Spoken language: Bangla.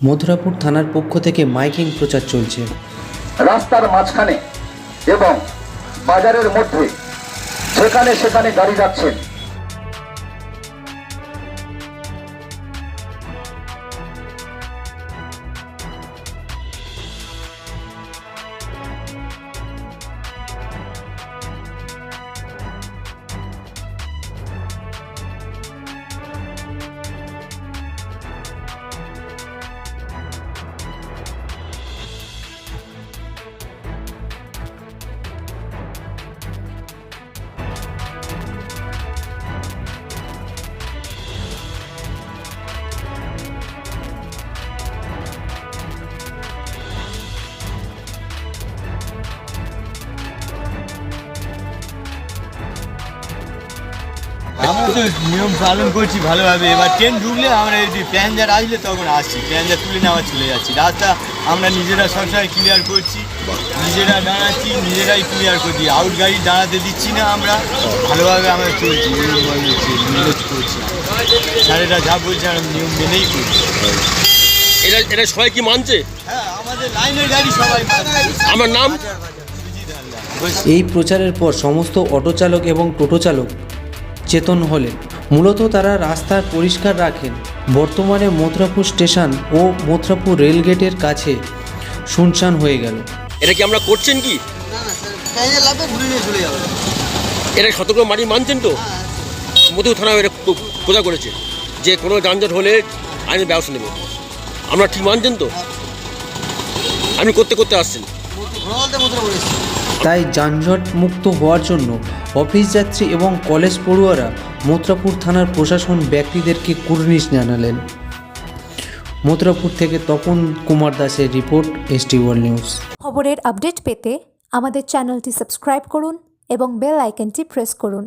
মথুরাপুর থানার পক্ষ থেকে মাইকিং প্রচার চলছে। রাস্তার মাঝখানে এবং বাজারের মধ্যে যেখানে সেখানে গাড়ি যাচ্ছেন, আমরা তো নিয়ম পালন করছি ভালোভাবে। এবার ট্রেন ঢুকলে আমরা এই প্যাঞ্জার আসলে তখন আসছি, প্যাঞ্জার তুলে নেওয়া চলে যাচ্ছি। রাস্তা আমরা নিজেরা সবসময় ক্লিয়ার করছি, নিজেরা দাঁড়াচ্ছি, নিজেরাই ক্লিয়ার করছি। আউট গাড়ি দাঁড়াতে দিচ্ছি না, আমরা ভালোভাবে আমরা চলছি, নিয়ম মেনে করছি। স্যারেরা যা বলছে আমরা নিয়ম মেনেই করছি। এটা সবাই কি মানছে? হ্যাঁ, আমাদের লাইনের গাড়ি সবাই। আমার নাম। এই প্রচারের পর সমস্ত অটো চালক এবং টোটো চালক চেতন হলেন। মূলত তারা রাস্তা পরিষ্কার রাখেন। বর্তমানে মথুরাপুর স্টেশন ও মথুরাপুর রেলগেটের কাছে শুনশান হয়ে গেল। এটা কি আমরা করছেন কি? এটা সতর্ক মারি মানছেন তো? মধুপুর থানা এটা প্রচার করেছে যে কোনো যানজট হলে আইনের ব্যবস্থা নেবে। আমরা ঠিক মানছেন তো? আপনি করতে করতে আসছেন। তাই যানজট মুক্ত হওয়ার জন্য অফিস যাত্রী এবং কলেজ পড়ুয়ারা মথুরাপুর থানার প্রশাসন ব্যক্তিদেরকে কুর্নিশ জানালেন। মথুরাপুর থেকে তপন কুমার দাসের রিপোর্ট, এসটি ওয়ার্ল্ড নিউজ। খবরের আপডেট পেতে আমাদের চ্যানেলটি সাবস্ক্রাইব করুন এবং বেল আইকনটি প্রেস করুন।